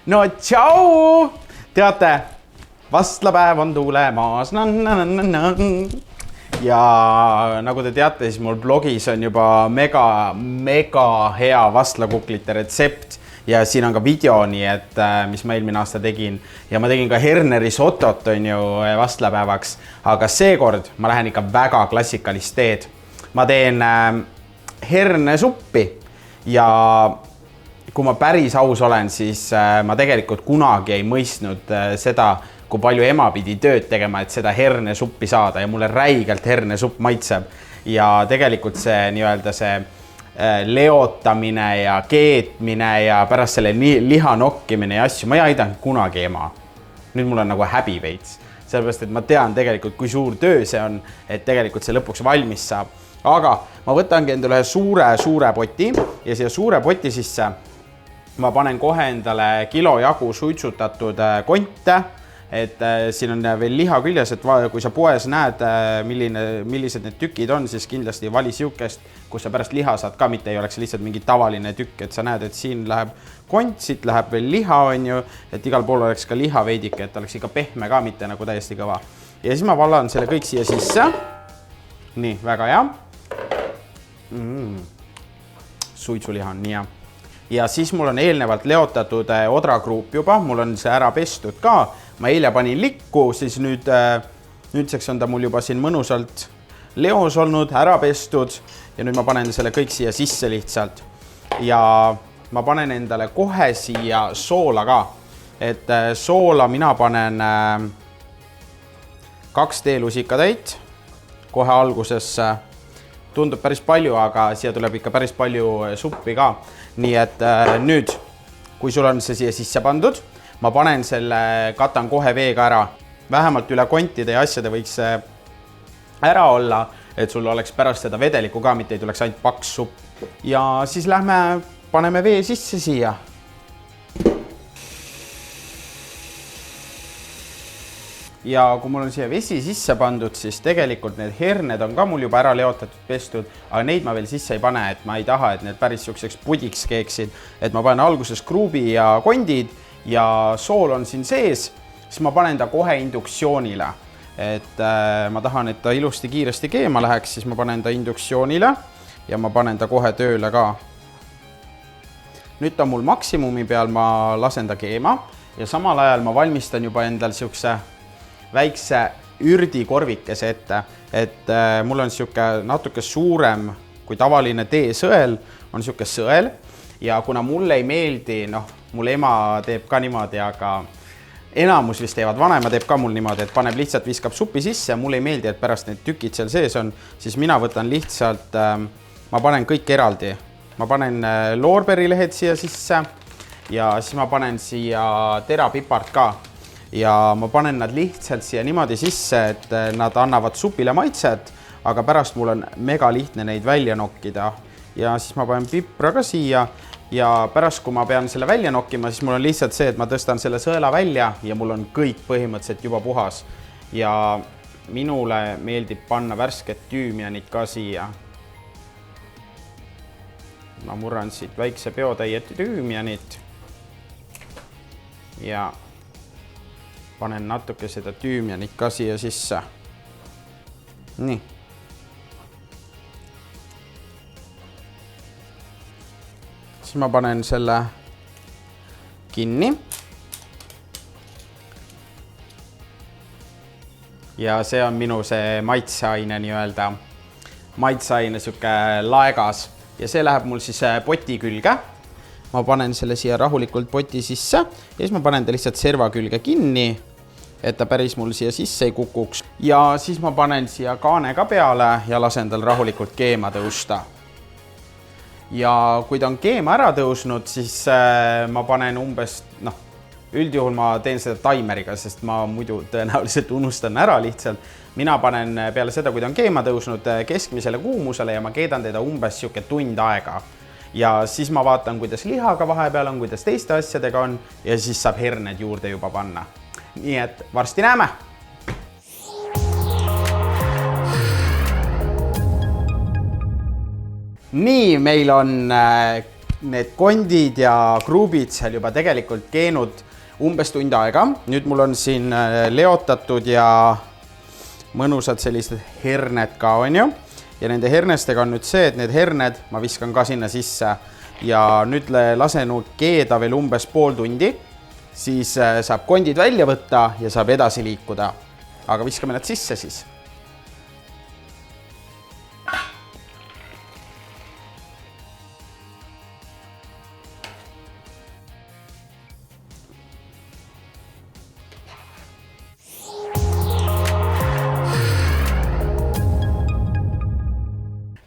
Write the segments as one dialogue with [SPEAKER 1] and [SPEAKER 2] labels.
[SPEAKER 1] No tšau! Teate, vastlapäev on tulemas. Ja nagu te teate, siis mul blogis on juba mega hea vastlakuklite retsept. Ja siin on ka video, nii et mis ma eelmine aasta tegin. Ja ma tegin ka hernerisottot on ju vastlapäevaks. Aga seekord ma lähen ikka väga klassikalist teed. Ma teen hernesuppi ja kui ma päris aus olen, siis ma tegelikult kunagi ei mõistnud seda, kui palju ema pidi tööd tegema, et seda hernesuppi saada ja mulle räigelt hernesupp maitseb. Ja tegelikult see nii-öelda see leotamine ja keetmine ja pärast selle liha nokkimine ja asju, ma ei aidanud kunagi ema. Nüüd mul on nagu häbi veits, sellepärast, et ma tean tegelikult, kui suur töö see on, et tegelikult see lõpuks valmis saab. Aga ma võtangi endale suure poti ja siia suure poti sisse ma panen kohe endale kilo jagu suitsutatud konte, et siin on veel liha küljes, et kui sa poes näed, millised need tükid on, siis kindlasti vali siukest, kus sa pärast liha saad ka, mitte ei oleks lihtsalt mingi tavaline tükk, et sa näed, et siin läheb kont, siit läheb veel liha, on ju, et igal pool oleks ka liha veidike, et oleks ikka pehme ka, mitte nagu täiesti kõva. Ja siis ma vallan selle kõik siia sisse. Nii, väga hea. Suitsuliha on nii hea. Ja siis mul on eelnevalt leotatud odrakruup juba, mul on see ära pestud ka. Ma eile panin likku, siis nüüdseks on ta mul juba siin mõnusalt leos olnud, ära pestud. Ja nüüd ma panen selle kõik siia sisse lihtsalt. Ja ma panen endale kohe siia soola ka. Et soola mina panen 2 teelusikatäit kohe algusesse. Tundub päris palju, aga siia tuleb ikka päris palju suppi ka. Nii et nüüd, kui sul on see siia sisse pandud, ma panen selle, katan kohe veega ära. Vähemalt üle kontide ja asjade võiks ära olla, et sul oleks pärast seda vedelikku ka, mitte ei tuleks ainult paks supp. Ja siis paneme vee sisse siia. Ja kui mul on siia vesi sisse pandud, siis tegelikult need herned on ka mul juba ära leotatud, pestud, aga neid ma veel sisse ei pane, et ma ei taha, et need päris siukseks pudiks keeksid. Et ma panen alguses kruubi ja kondid ja sool on siin sees, siis ma panen ta kohe induktsioonile. Et ma tahan, et ta ilusti kiiresti keema läheks, siis ma panen ta induktsioonile ja ma panen ta kohe tööle ka. Nüüd ta mul maksimumi peal, ma lasen ta keema ja samal ajal ma valmistan juba endal siukse väikse ürdikorvikese ette, et mul on siuke natuke suurem kui tavaline teesõel, on siuke sõel ja kuna mulle ei meeldi, mul ema teeb ka niimoodi, aga enamus vist teevad, vanaema teeb ka mul niimoodi, et paneb lihtsalt, viskab supi sisse ja mulle ei meeldi, et pärast need tükid seal sees on, siis mina võtan lihtsalt, ma panen kõik eraldi. Ma panen loorberilehed siia sisse ja siis ma panen siia terapipart ka. Ja ma panen nad lihtsalt siia niimoodi sisse, et nad annavad supile maitset, aga pärast mul on mega lihtne neid välja nokkida. Ja siis ma panen pipra ka siia ja pärast, kui ma pean selle välja nokkima, siis mul on lihtsalt see, et ma tõstan selle sõela välja ja mul on kõik põhimõtteliselt juba puhas. Ja minule meeldib panna värsket tüümianit ka siia. Ma murran siit väikse peotäie tüümianit ja panen natuke seda tüümianit ka siia sisse. Nii. Siis ma panen selle kinni. Ja see on minu see maitseaine nii-öelda. Maitseaine siuke laegas. Ja see läheb mul siis poti külge. Ma panen selle siia rahulikult poti sisse ja siis ma panen ta lihtsalt serva külge kinni, et ta päris mul siia sisse ei kukuks. Ja siis ma panen siia kaane ka peale ja lasen tal rahulikult keema tõusta. Ja kui ta on keema ära tõusnud, siis ma panen umbes, üldjuhul ma teen seda taimeriga, sest ma muidu tõenäoliselt unustan ära lihtsalt. Mina panen peale seda, kui ta on keema tõusnud keskmisele kuumusele ja ma keedan teda umbes siuke tund aega. Ja siis ma vaatan, kuidas lihaga vahepeal on, kuidas teiste asjadega on ja siis saab herned juurde juba panna. Nii et varsti näeme! Nii, meil on need kondid ja kruubid seal juba tegelikult keenud umbes tund aega. Nüüd mul on siin leotatud ja mõnusad sellised herned ka, on ju. Ja nende hernestega on nüüd see, et need herned ma viskan ka sinna sisse ja nüüd lasen keeda veel umbes pool tundi. Siis saab kondid välja võtta ja saab edasi liikuda. Aga viskame nad sisse siis.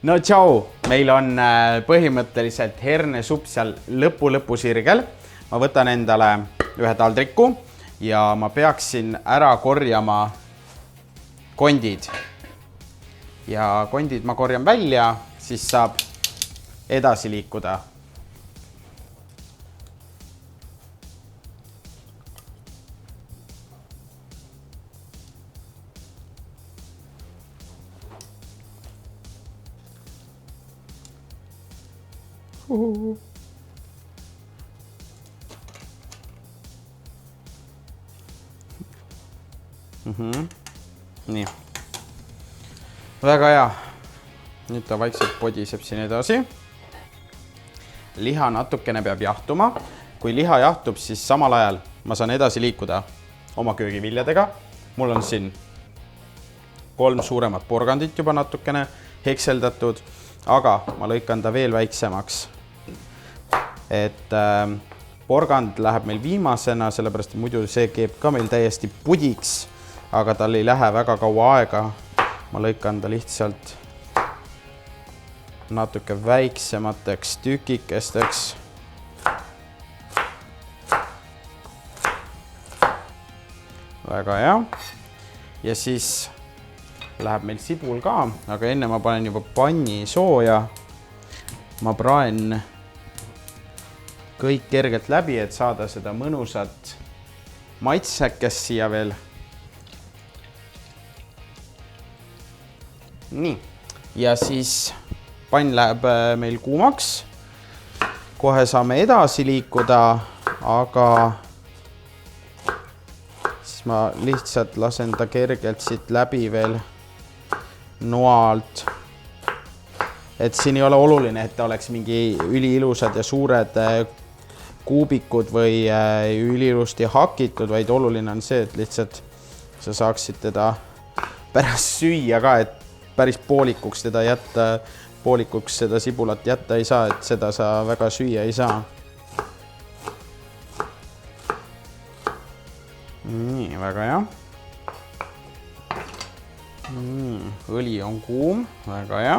[SPEAKER 1] No tšau, meil on põhimõtteliselt hernesupp seal lõpu sirgel. Ma võtan endale ühe taldriku ja ma peaksin ära korjama kondid. Ja kondid ma korjan välja, siis saab edasi liikuda. Nii. Väga hea. Nüüd ta vaikselt podiseb siin edasi. Liha natukene peab jahtuma. Kui liha jahtub, siis samal ajal ma saan edasi liikuda oma köögiviljadega. Mul on siin 3 suuremat porgandit juba natukene hekseldatud, aga ma lõikan ta veel väiksemaks. Et porgand läheb meil viimasena, sellepärast muidu see keeb ka meil täiesti pudiks, aga tal ei lähe väga kaua aega. Ma lõikan ta lihtsalt natuke väiksemateks tükikesteks. Väga hea. Ja siis läheb meil sibul ka, aga enne ma panen juba panni sooja. Ma praen kõik kergelt läbi, et saada seda mõnusat maitsekest siia veel. Nii, ja siis pann läheb meil kuumaks. Kohe saame edasi liikuda, aga siis ma lihtsalt lasen ta kergelt siit läbi veel noa alt. Et siin ei ole oluline, et ta oleks mingi üliilusad ja suured kuubikud või üliilusti hakitud, vaid oluline on see, et lihtsalt sa saaksid teda pärast süüa ka, et päris poolikuks teda jätta, poolikuks seda sibulat jätta ei saa, et seda sa väga süüa ei saa. Nii, väga hea. Õli on kuum, väga hea.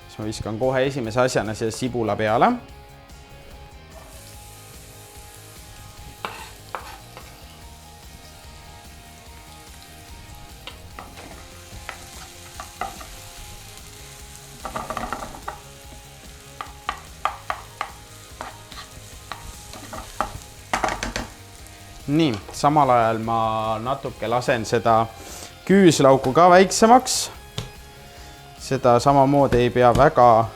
[SPEAKER 1] Siis ma viskan kohe esimese asjana siia sibula peale. Nii, samal ajal ma natuke lasen seda küüslauku ka väiksemaks. Seda samamoodi ei pea väga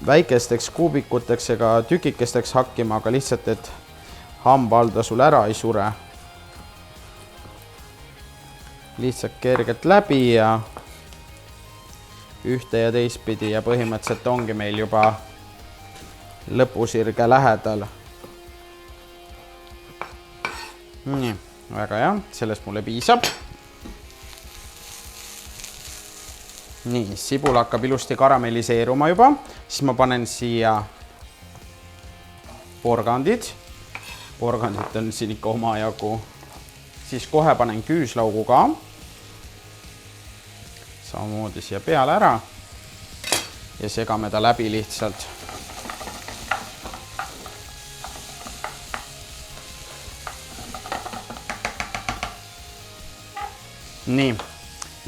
[SPEAKER 1] väikesteks kuubikuteks ega tükikesteks hakkima, aga lihtsalt, et hambalda sul ära ei sure. Lihtsalt kergelt läbi ja ühte ja teistpidi ja põhimõtteliselt ongi meil juba lõpusirge lähedal. Nii, väga hea, sellest mulle piisab. Nii, sibul hakkab ilusti karamelliseeruma juba, siis ma panen siia porgandid. Porgandid on siin ikka omajagu. Siis kohe panen küüslaugu ka. Samamoodi siia peale ära ja segame ta läbi lihtsalt. Nii,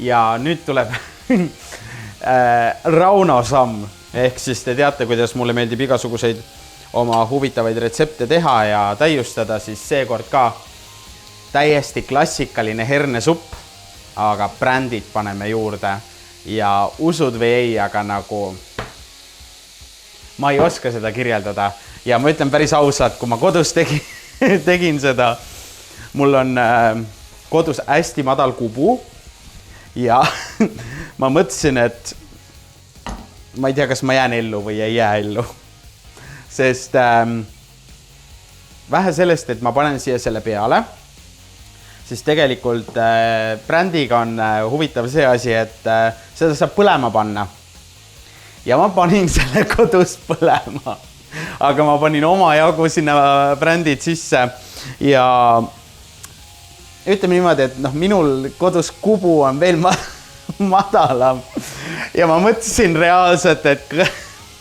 [SPEAKER 1] ja nüüd tuleb Rauno samm, ehk siis te teate, kuidas mulle meeldib igasuguseid oma huvitavaid retsepte teha ja täiustada, siis seekord ka täiesti klassikaline hernesupp, aga brändid paneme juurde ja usud või ei, aga nagu ma ei oska seda kirjeldada ja ma ütlen päris ausalt, kui ma kodus tegin seda, mul on kodus hästi madal kubu ja ma mõtlesin, et ma ei tea, kas ma jään ellu või ei jää ellu, sest vähe sellest, et ma panen siia selle peale, siis tegelikult brändiga on huvitav see asi, et seda saab põlema panna. Ja ma panin selle kodus põlema, aga ma panin oma jagu sinna brändid sisse ja ütleme niimoodi, et minul kodus kubu on veel madalam ja ma mõtlesin reaalselt, et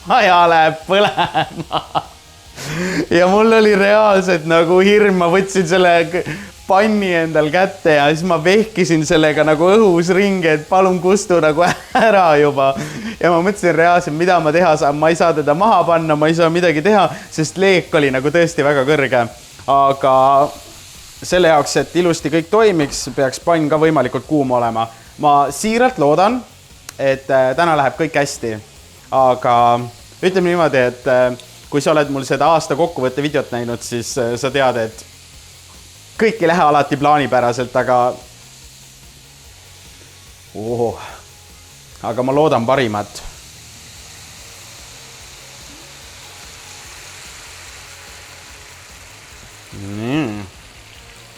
[SPEAKER 1] maja läheb põlema. Ja mul oli reaalselt nagu hirm, ma võtsin selle panni endal kätte ja siis ma vehkisin sellega nagu õhus ringi, et palun kustu nagu ära juba. Ja ma mõtlesin reaalselt, mida ma teha saan, ma ei saa teda maha panna, ma ei saa midagi teha, sest leek oli nagu tõesti väga kõrge. Aga selle jaoks, et ilusti kõik toimiks, peaks pann ka võimalikult kuum olema. Ma siiralt loodan, et täna läheb kõik hästi. Aga ütleme niimoodi, et kui sa oled mul seda aasta kokkuvõtte videot näinud, siis sa tead, et kõik ei lähe alati plaanipäraselt, aga ma loodan parimat.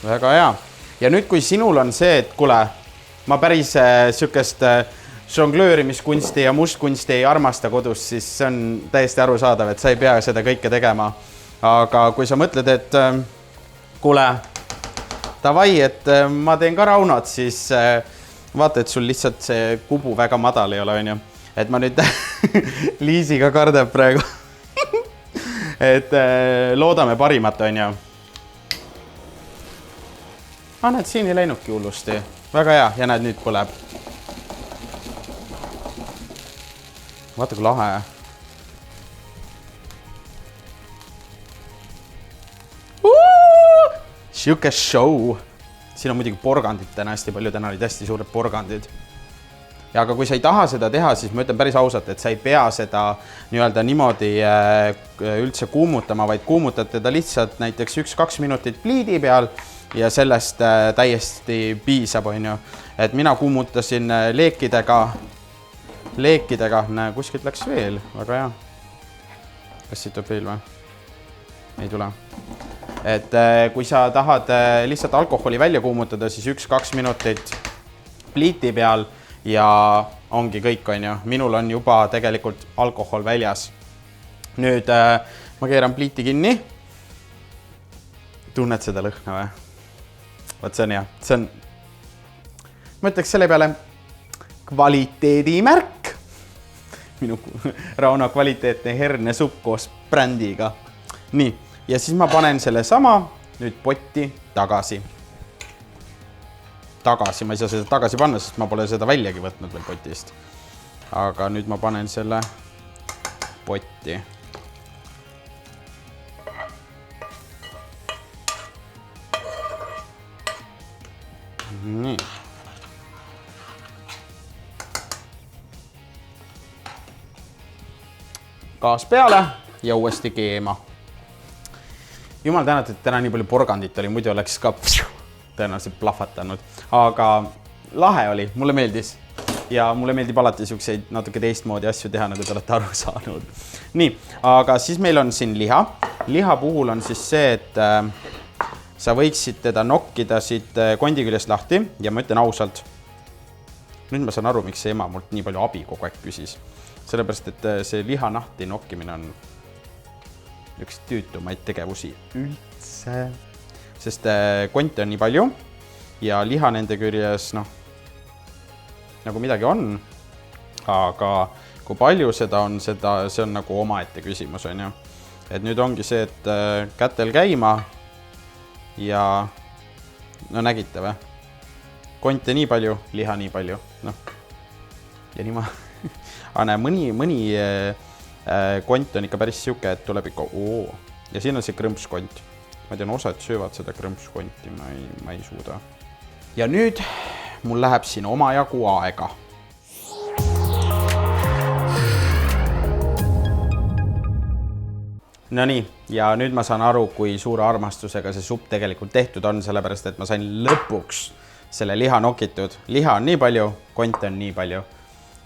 [SPEAKER 1] Väga hea. Ja nüüd, kui sinul on see, et kuule, ma päris sükest žonglöörimiskunsti ja mustkunsti ei armasta kodus, siis see on täiesti arusaadav, et sa ei pea seda kõike tegema. Aga kui sa mõtled, et kuule, davai, et ma teen ka raunat, siis vaata, et sul lihtsalt see kubu väga madal ei ole, on ju. Et ma nüüd Liisiga kardab praegu. Et loodame parimat, on ju. Näed, siin ei läinudki hullusti. Väga hea, ja näed, nüüd põleb. Vaata, kui lahe. Siuke show. Siin on muidugi porgandid täna hästi palju, täna olid hästi suured porgandid. Ja aga kui sa ei taha seda teha, siis ma ütlen päris ausalt, et sa ei pea seda niimoodi üldse kuumutama, vaid kuumutad teda lihtsalt näiteks 1-2 minutit pliidi peal ja sellest täiesti piisab, on ju. Et mina kuumutasin leekidega, näe, kuskilt läks veel, väga hea. Kas siit tuleb veel või? Ei tule. Et kui sa tahad lihtsalt alkoholi välja kuumutada, siis 1-2 minutit pliiti peal ja ongi kõik, on ju. Minul on juba tegelikult alkohol väljas. Nüüd ma keeran pliiti kinni. Tunned seda lõhna või? Vaat see on hea. See on, ma ütleks selle peale kvaliteedimärk. Minu Rauno kvaliteetne hernesupp koos brändiga. Nii, ja siis ma panen selle sama nüüd potti tagasi. Ma ei saa seda tagasi panna, sest ma pole seda väljagi võtnud veel potist. Aga nüüd ma panen selle potti. Nii. Gaas peale ja uuesti keema. Jumal tänatud, et täna nii palju porgandit oli, muidu oleks ka tõenäoliselt plahvatanud. Aga lahe oli, mulle meeldis. Ja mulle meeldib alati selliseid natuke teistmoodi asju teha, nagu te olete aru saanud. Nii, aga siis meil on siin liha. Liha puhul on siis see, et sa võiksid teda nokkida siit kondi küljest lahti ja ma ütlen ausalt. Nüüd ma saan aru, miks see ema mult nii palju abi kogu aeg küsis. Sellepärast, et see lihanahti nokkimine on üks tüütumaid tegevusi üldse. Sest konte on nii palju ja liha nende küljes, nagu midagi on. Aga kui palju seda on, see on nagu omaette küsimus, on ju. Et nüüd ongi see, et kätel käima ja nägite või? Konte nii palju, liha nii palju. Ja nii ma... Aga mõni kont on ikka päris siuke, et tuleb ikka ja siin on see krõmpskont. Ma tean, osad söövad seda krõmpskonti, ma ei suuda. Ja nüüd mul läheb siin omajagu aega. No nii, ja nüüd ma saan aru, kui suure armastusega see supp tegelikult tehtud on, sellepärast et ma sain lõpuks selle liha nokitud. Liha on nii palju, konti on nii palju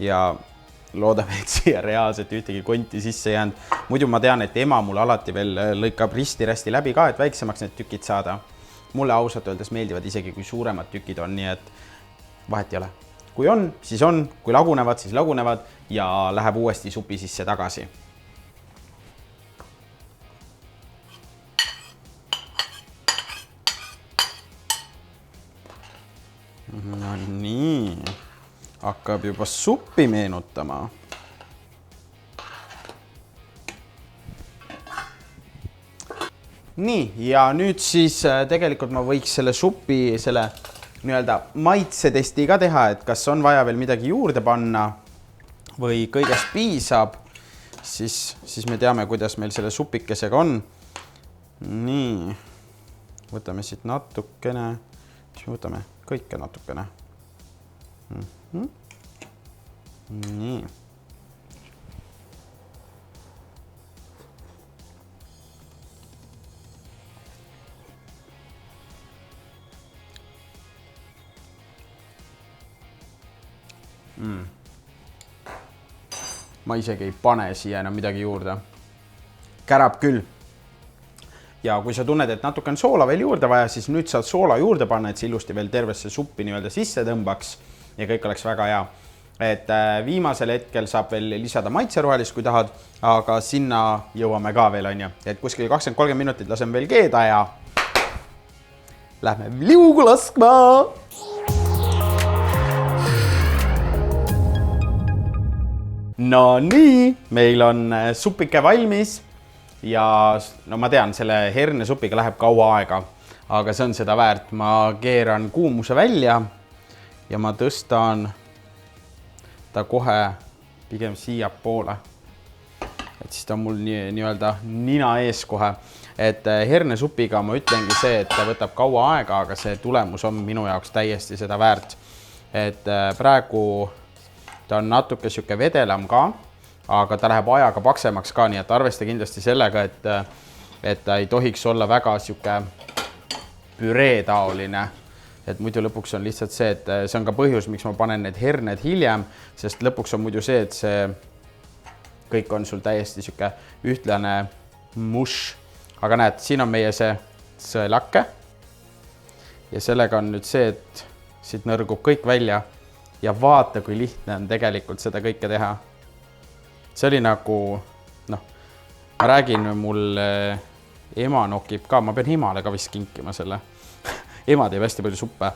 [SPEAKER 1] ja loodame, et siia reaalselt ühtegi konti sisse jäänud. Muidu ma tean, et ema mul alati veel lõikab risti-rästi läbi ka, et väiksemaks need tükid saada. Mulle ausalt öeldes meeldivad isegi, kui suuremad tükid on, nii et vahet ei ole. Kui on, siis on, kui lagunevad, siis lagunevad ja läheb uuesti supi sisse tagasi. No nii, hakkab juba suppi meenutama. Nii, ja nüüd siis tegelikult ma võiks selle supi, selle nii-öelda maitsetesti ka teha, et kas on vaja veel midagi juurde panna või kõigest piisab, siis me teame, kuidas meil selle supikesega on. Nii, võtame siit natukene, siis võtame kõike natukene. Nii. Ma isegi ei pane siia enam midagi juurde. Kärab küll. Ja kui sa tunned, et natuke on soola veel juurde vaja, siis nüüd saad soola juurde panna, et see ilusti veel tervesse suppi nii-öelda sisse tõmbaks ja kõik oleks väga hea. Et viimasel hetkel saab veel lisada maitserohelist, kui tahad, aga sinna jõuame ka veel, on ju. Et kuskil 20-30 minutit laseme veel keeda ja lähme liugu laskma. No nii, meil on supike valmis. Ja no ma tean, selle hernesupiga läheb kaua aega, aga see on seda väärt. Ma keeran kuumuse välja ja ma tõstan ta kohe pigem siia poole. Et siis ta on mul nii-öelda nina ees kohe. Et hernesupiga ma ütlengi see, et ta võtab kaua aega, aga see tulemus on minu jaoks täiesti seda väärt. Et praegu ta on natuke siuke vedelam ka. Aga ta läheb ajaga paksemaks ka, nii et arvesta kindlasti sellega, et ta ei tohiks olla väga siuke püreetaoline. Et muidu lõpuks on lihtsalt see, et see on ka põhjus, miks ma panen need herned hiljem, sest lõpuks on muidu see, et see kõik on sul täiesti siuke ühtlane mush. Aga näed, siin on meie see sõelakke ja sellega on nüüd see, et siit nõrgub kõik välja ja vaata, kui lihtne on tegelikult seda kõike teha. See oli nagu, noh, ma räägin, mul ema nokib ka, ma pean emale ka vist kinkima selle. Ema teeb hästi palju suppe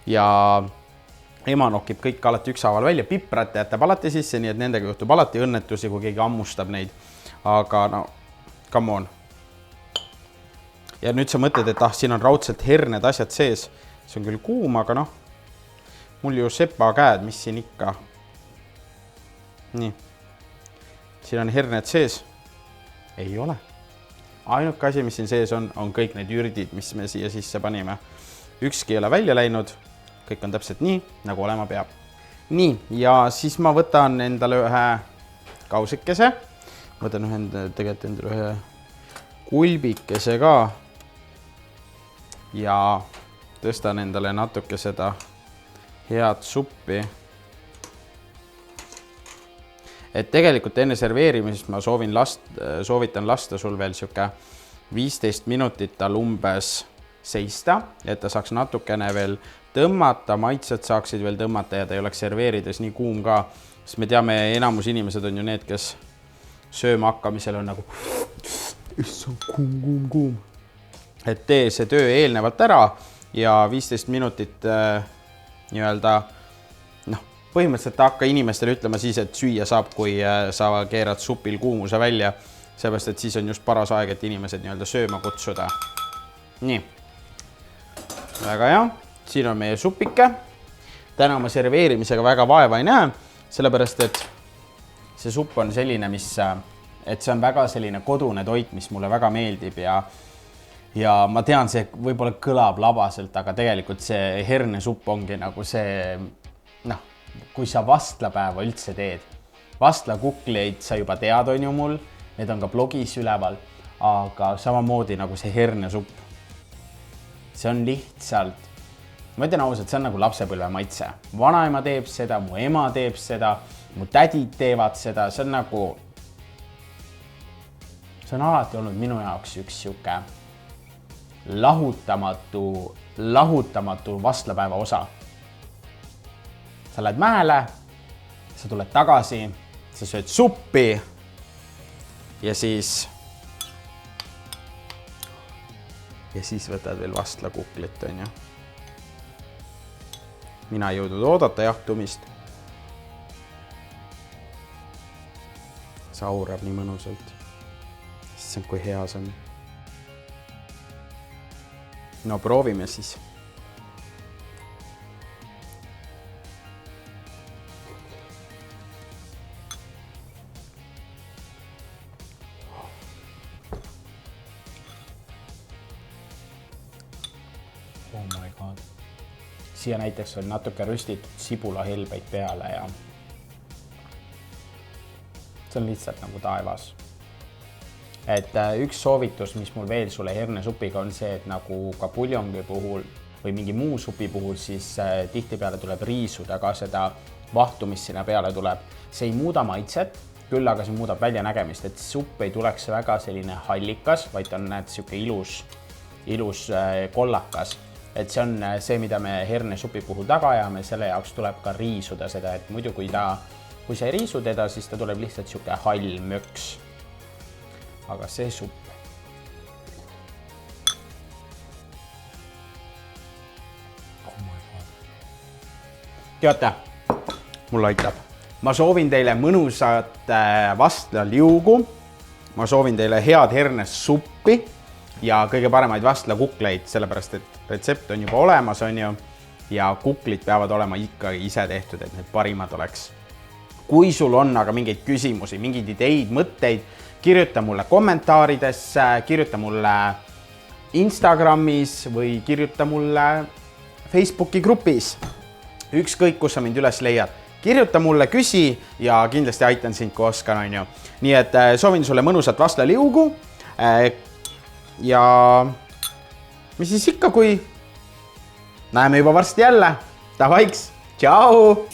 [SPEAKER 1] ja ema nokib kõik alati ükshaaval välja, piprat jätab alati sisse, nii et nendega juhtub alati õnnetusi, kui keegi ammustab neid. Aga no, come on. Ja nüüd sa mõtled, et siin on raudselt herned asjad sees. See on küll kuum, aga noh, mul ju sepa käed, mis siin ikka. Nii. Siin on herned sees. Ei ole. Ainuke asi, mis siin sees on kõik need ürdid, mis me siia sisse panime. Ükski ei ole välja läinud. Kõik on täpselt nii, nagu olema peab. Nii, ja siis ma võtan endale ühe kausikese. Võtan tegelikult endale ühe kulbikese ka. Ja tõstan endale natuke seda head suppi. Et tegelikult enne serveerimisest ma soovitan lasta sul veel siuke 15 minutit tal umbes seista, et ta saaks natukene veel tõmmata, maitsed saaksid veel tõmmata ja ta ei oleks serveerides nii kuum ka. Sest me teame, enamus inimesed on ju need, kes sööma hakkamisel on nagu kuum. Et tee see töö eelnevalt ära ja 15 minutit nii-öelda põhimõtteliselt hakka inimestele ütlema siis, et süüa saab, kui sa keerad supil kuumuse välja, seepärast, et siis on just paras aeg, et inimesed nii-öelda sööma kutsuda. Nii. Väga hea. Siin on meie supike. Täna ma serveerimisega väga vaeva ei näe, sellepärast, et see supp on selline, et see on väga selline kodune toit, mis mulle väga meeldib ja ma tean, see võib-olla kõlab labaselt, aga tegelikult see hernesupp ongi nagu see, kui sa vastlapäeva üldse teed. Vastlakukleid sa juba tead, on ju mul, need on ka blogis üleval, aga samamoodi nagu see hernesupp. See on lihtsalt, ma ütlen ausalt, see on nagu lapsepõlve maitse. Vanaema teeb seda, mu ema teeb seda, mu tädid teevad seda, see on nagu, see on alati olnud minu jaoks üks siuke lahutamatu vastlapäeva osa. Sa lähed mäele, sa tuled tagasi, sa sööd suppi ja siis võtad veel vastlakuklit, on ju. Mina ei jõudnud oodata jahtumist. See aurab nii mõnusalt. See on, kui hea see on. No proovime siis. Oh my god. Siia näiteks on natuke rüstitud sibulahelbeid peale ja see on lihtsalt nagu taevas. Et üks soovitus, mis mul veel sulle hernesupiga on see, et nagu ka puljongi puhul või mingi muu supi puhul, siis tihtipeale tuleb riisuda ka seda vahtu, mis sinna peale tuleb. See ei muuda maitset, küll aga see muudab väljanägemist, et supp ei tuleks väga selline hallikas, vaid on näed siuke ilus kollakas. Et see on see, mida me hernesupi puhul taga ajame, selle jaoks tuleb ka riisuda seda, et muidu kui sa ei riisu teda, siis ta tuleb lihtsalt siuke hall möks. Aga see supp. Oh my god. Teate, mul aitab. Ma soovin teile mõnusat vastlaliugu. Ma soovin teile head hernesuppi ja kõige paremaid vastlakukleid, sellepärast et retsept on juba olemas, on ju, ja kuklid peavad olema ikkagi ise tehtud, et need parimad oleks. Kui sul on aga mingeid küsimusi, mingeid ideid, mõtteid, kirjuta mulle kommentaaridesse, kirjuta mulle Instagramis või kirjuta mulle Facebooki grupis. Ükskõik, kus sa mind üles leiad. Kirjuta mulle, küsi ja kindlasti aitan sind, kui oskan, on ju. Nii et soovin sulle mõnusat vastlaliugu ja mis siis ikka, kui näeme juba varsti jälle. Davaiks, tšau!